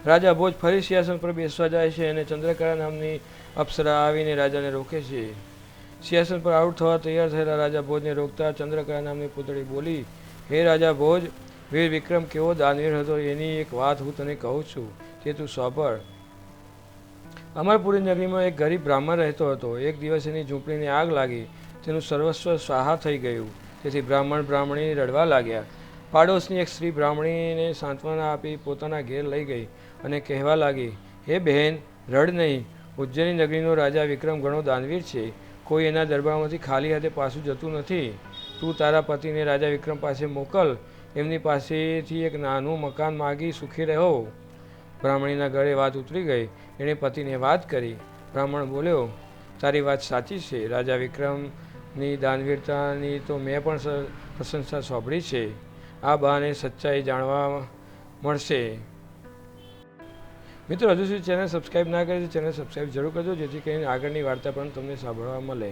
રાજા ભોજ ફરી સિંહાસન પર બેસવા જાય છે અને ચંદ્રકલા નામની અપ્સરા આવીને રાજાને રોકે છે. સિંહાસન પર આરૂઢ થવા તૈયાર થયેલા રાજા ભોજને રોકતા ચંદ્રકલા નામની પુતળી બોલી, હે રાજા ભોજ, વીર વિક્રમ કેવો દાનવીર હતો એની એક વાત હું તને કહું છું, તે તું સાંભળ. અમરપુરી નગરીમાં એક ગરીબ બ્રાહ્મણ રહેતો હતો. એક દિવસ એની ઝૂંપડીને આગ લાગી. તેનું સર્વસ્વ સ્વાહા થઈ ગયું. તેથી બ્રાહ્મણ બ્રાહ્મણી રડવા લાગ્યા. પાડોશની એક સ્ત્રી બ્રાહ્મણીને સાંત્વના આપી પોતાના ઘેર લઈ ગઈ અને કહેવા લાગી, હે બહેન, રડ નહીં. ઉજ્જૈની નગરીનો રાજા વિક્રમ ઘણો દાનવીર છે. કોઈ એના દરબારમાંથી ખાલી હાથે પાછું જતું નથી. તું તારા પતિને રાજા વિક્રમ પાસે મોકલ. એમની પાસેથી એક નાનું મકાન માગી સુખી રહો. બ્રાહ્મણીના ગળે વાત ઉતરી ગઈ. એણે પતિને વાત કરી. બ્રાહ્મણ બોલ્યો, તારી વાત સાચી છે. રાજા વિક્રમની દાનવીરતાની તો મેં પણ પ્રશંસા સાંભળી છે. આ બહાને સચ્ચાઈ જાણવા મળશે. મિત્રો, હજુ સુધી ચેનલ સબસ્ક્રાઈબ ના કરી તો ચેનલ સબસ્ક્રાઈબ જરૂર કરજો, જેથી કરીને આગળની વાર્તા પણ તમને સાંભળવા મળે.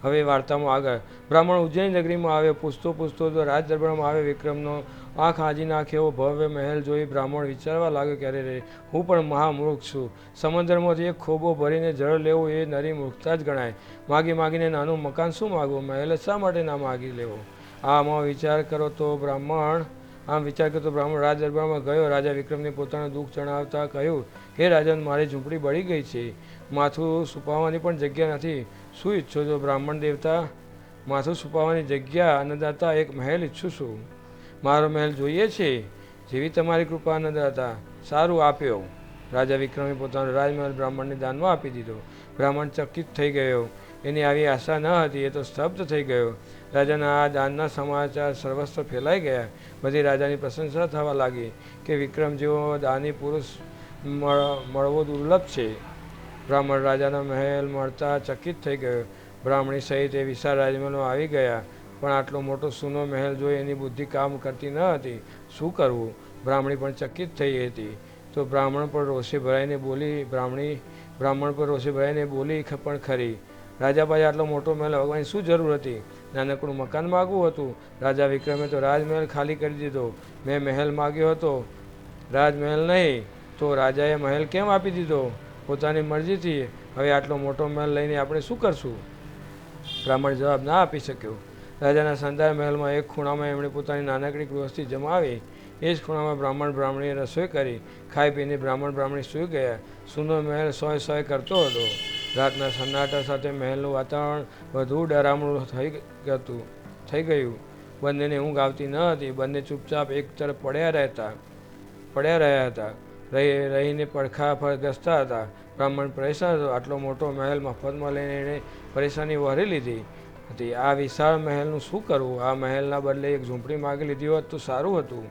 હવે વાર્તામાં આગળ. બ્રાહ્મણ ઉજ્જૈન નગરીમાં આવ્યો. પૂછતો પૂછતો તો રાજ દરબારમાં આવ્યો. વિક્રમનો આંખ આજી નાખે એવો ભવ્ય મહેલ જોઈ બ્રાહ્મણ વિચારવા લાગ્યો કે અરે રે, હું પણ મહામૂર્ખ છું. સમુદ્રમાંથી એક ખોબો ભરીને જળ લેવું એ નરી મૂર્ખતા જ ગણાય. માગી માગીને નાનું મકાન શું માગવું, મહેલ શા માટે ના માગી લેવો. આમ વિચાર કરતો બ્રાહ્મણ રાજ દરબારમાં ગયો. રાજા વિક્રમને પોતાનું દુઃખ જણાવતા કહ્યું, હે રાજન, મારી ઝૂંપડી બળી ગઈ છે. માથું છુપાવવાની પણ જગ્યા નથી. શું ઈચ્છો છો બ્રાહ્મણ દેવતા? માથું છુપાવવાની જગ્યા અન્નદાતા, એક મહેલ ઈચ્છું છું. મારો મહેલ જોઈએ છે. જેવી તમારી કૃપા અન્નદાતા. સારું, આપ્યો. રાજા વિક્રમે પોતાનો રાજમહેલ બ્રાહ્મણને દાનમાં આપી દીધો. બ્રાહ્મણ ચકિત થઈ ગયો. એની આવી આશા ન હતી. એ તો સ્તબ્ધ થઈ ગયો. રાજાના આ દાનના સમાચાર સર્વસ્ત્ર ફેલાઈ ગયા. બધી રાજાની પ્રશંસા થવા લાગી કે વિક્રમ જેવો દાની પુરુષ મળવો દુર્લભ છે. બ્રાહ્મણ રાજાના મહેલ મળતા ચકિત થઈ ગયો. બ્રાહ્મણી સહિત એ વિશાળ રાજમહેલમાં આવી ગયા. પણ આટલો મોટો સૂનો મહેલ જોઈ એની બુદ્ધિ કામ કરતી ન હતી. શું કરવું? બ્રાહ્મણી પણ ચકિત થઈ હતી. તો બ્રાહ્મણ પર રોષે ભરાઈને બોલી પણ ખરી, રાજા પાસે આટલો મોટો મહેલ હોવાની શું જરૂર હતી? નાનકડું મકાન માગવું હતું. રાજા વિક્રમે તો રાજમહેલ ખાલી કરી દીધો. મેં મહેલ માગ્યો હતો, રાજમહેલ નહીં. તો રાજાએ મહેલ કેમ આપી દીધો? પોતાની મરજીથી. હવે આટલો મોટો મહેલ લઈને આપણે શું કરશું? બ્રાહ્મણ જવાબ ના આપી શક્યો. રાજાના શાનદાર મહેલમાં એક ખૂણામાં એમણે પોતાની નાનકડી ગૃહસ્થી જમાવી. એ જ ખૂણામાં બ્રાહ્મણ બ્રાહ્મણીએ રસોઈ કરી. ખાઈ પીને બ્રાહ્મણ બ્રાહ્મણી સૂઈ ગયા. સૂનો મહેલ સોય સોય કરતો હતો. રાતના સન્નાટા સાથે મહેલનું વાતાવરણ વધુ ડરામણું થઈ ગયું. બંનેને ઊંઘ આવતી ન હતી. બંને ચૂપચાપ એક તરફ પડ્યા રહ્યા હતા. રહીને પડખા પર ગસતા હતા. બ્રાહ્મણ પરેશાન હતો. આટલો મોટો મહેલ મફતમાં લઈને એણે પરેશાની વહોરી લીધી હતી. આ વિશાળ મહેલનું શું કરવું? આ મહેલના બદલે એક ઝૂંપડી માગી લીધી હોત તો સારું હતું.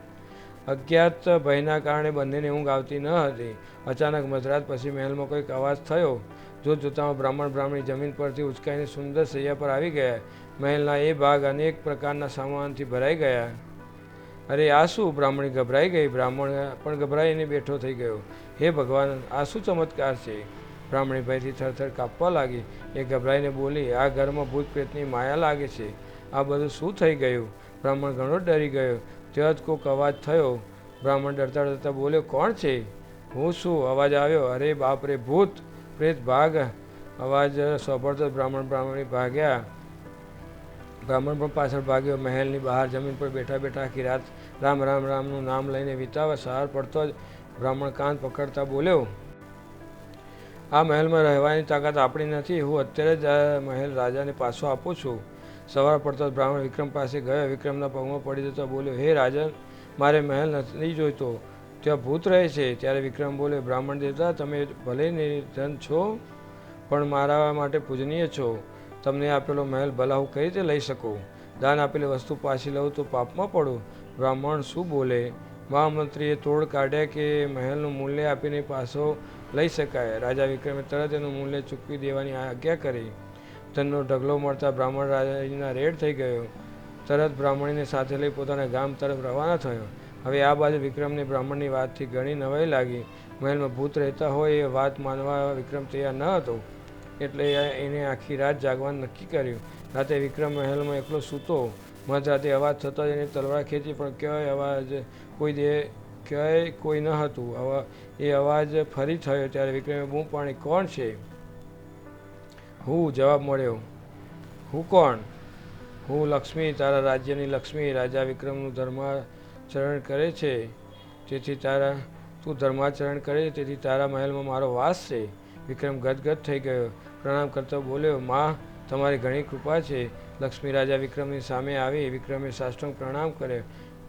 અજ્ઞાત ભયના કારણે બંનેને ઊંઘ આવતી ન હતી. અચાનક મધરાત પછી મહેલમાં કોઈક અવાજ થયો. જોતજોતામાં બ્રાહ્મણ બ્રાહ્મણી જમીન પરથી ઉચકાઈને સુંદર શૈયા પર આવી ગયા. મહેલના એ ભાગ અનેક પ્રકારના સામાનથી ભરાઈ ગયા. અરે આ શું? બ્રાહ્મણી ગભરાઈ ગઈ. બ્રાહ્મણ પણ ગભરાઈને બેઠો થઈ ગયો. હે ભગવાન, આ શું ચમત્કાર છે? બ્રાહ્મણી ભયથી થરથર કાપવા લાગી. એ ગભરાઈને બોલી, આ ઘરમાં ભૂત પ્રેતની માયા લાગે છે. આ બધું શું થઈ ગયું? બ્રાહ્મણ ઘણો ડરી ગયો. ત્યાં જ કોઈક અવાજ થયો. બ્રાહ્મણ ડરતા ડરતા બોલ્યો, કોણ છે? હું શું? અવાજ આવ્યો. અરે બાપ રે, ભૂત પ્રેત, ભાગ. અવાજ સાંભળતો બ્રાહ્મણ બ્રાહ્મણી ભાગ્યા. બ્રાહ્મણ પણ પાછળ ભાગ્યો. મહેલની બહાર જમીન પર બેઠા બેઠા આખી રાત રામ રામ રામનું નામ લઈને વિતાવા. સવાર પડતો જ બ્રાહ્મણ કાન પકડતા બોલ્યો, આ મહેલમાં રહેવાની તાકાત આપણી નથી. હું અત્યારે જ આ મહેલ રાજાને પાછો આપું છું. સવાર પડતો જ બ્રાહ્મણ વિક્રમ પાસે ગયો. વિક્રમના પગમાં પડી જતો બોલ્યો, હે રાજન, મારે મહેલ નથી જોઈતો, ત્યાં ભૂત રહે છે. ત્યારે વિક્રમ બોલ્યો, બ્રાહ્મણ દેવતા, તમે ભલે નિર્ધન છો પણ મારા માટે પૂજનીય છો. તમને આપેલો મહેલ ભલા હું કઈ રીતે લઈ શકું? દાન આપેલી વસ્તુ પાછી લઉં તો પાપમાં પડું. બ્રાહ્મણ શું બોલે? મહામંત્રીએ તોડ કાઢ્યા કે મહેલનું મૂલ્ય આપીને પાછો લઈ શકાય. રાજા વિક્રમે તરત એનું મૂલ્ય ચૂકવી દેવાની આજ્ઞા કરી. ધનનો ઢગલો મળતા બ્રાહ્મણ રાજાના રેડ થઈ ગયો. તરત બ્રાહ્મણીને સાથે લઈ પોતાના ગામ તરફ રવાના થયો. હવે આ બાજુ વિક્રમને બ્રાહ્મણની વાતથી ઘણી નવાઈ લાગી. મહેલમાં ભૂત રહેતા હોય એ વાત માનવા વિક્રમ તૈયાર ન હતો. એટલે એને આખી રાત જાગવાનું નક્કી કર્યું. રાતે વિક્રમ મહેલમાં એકલો સૂતો. મધરાતે અવાજ થતાં જ એને તલવાર ખેંચી, પણ ક્યાંય અવાજ કોઈ ક્યાંય કોઈ ન હતું. એ અવાજ ફરી થયો ત્યારે વિક્રમે બૂમ પાડી, કોણ છે? હું, જવાબ મળ્યો. હું કોણ? હું લક્ષ્મી, તારા રાજ્યની લક્ષ્મી. રાજા વિક્રમનું ધર્માચરણ કરે છે તેથી તારા મહેલમાં મારો વાસ છે. વિક્રમ ગદગદ થઈ ગયો. પ્રણામ કરતો બોલ્યો, માં, તમારી ઘણી કૃપા છે. લક્ષ્મી રાજા વિક્રમની સામે આવી. વિક્રમે સાષ્ટાંગ પ્રણામ કર્યો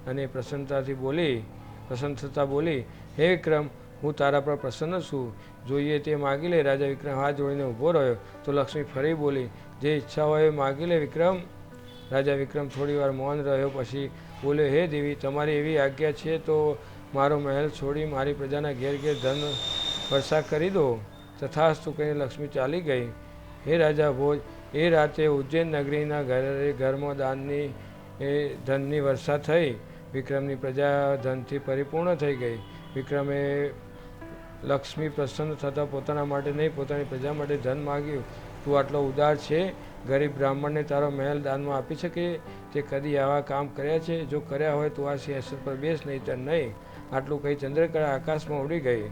અને પ્રસન્ન થતાં બોલી, હે વિક્રમ, હું તારા પર પ્રસન્ન છું. જોઈએ તે માગી લે. રાજા વિક્રમ હાથ જોડીને ઊભો રહ્યો તો લક્ષ્મી ફરી બોલી, જે ઈચ્છા હોય એ માગી લે વિક્રમ. રાજા વિક્રમ થોડી વાર મૌન રહ્યો, પછી બોલ્યો, હે દેવી, તમારી એવી આજ્ઞા છે તો મારો મહેલ છોડી મારી પ્રજાના ઘેર ઘેર ધન વર્ષા કરી દો. તથાસ્તુ કહીને લક્ષ્મી ચાલી ગઈ. હે રાજા ભોજ, એ રાતે ઉજ્જૈન નગરીના ઘરમાં ધનની વર્ષા થઈ. વિક્રમની પ્રજા ધનથી પરિપૂર્ણ થઈ ગઈ. વિક્રમે લક્ષ્મી પ્રસન્ન થતાં પોતાના માટે નહીં, પોતાની પ્રજા માટે ધન માગ્યું. તું આટલો ઉદાર છે? ગરીબ બ્રાહ્મણને તારો મહેલ દાનમાં આપી શકે? તે કદી આવા કામ કર્યા છે? જો કર્યા હોય તો આ સિંહાસન પર બેસ, નહીંતર નહીં. આટલું કહી ચંદ્રકળા આકાશમાં ઉડી ગઈ.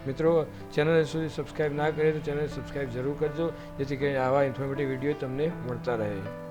મિત્રો, ચેનલ સુધી સબસ્ક્રાઈબ ના કરીએ તો ચેનલ સબસ્ક્રાઈબ જરૂર કરજો, જેથી કરીને આવા ઇન્ફોર્મેટિવ વિડીયો તમને મળતા રહે.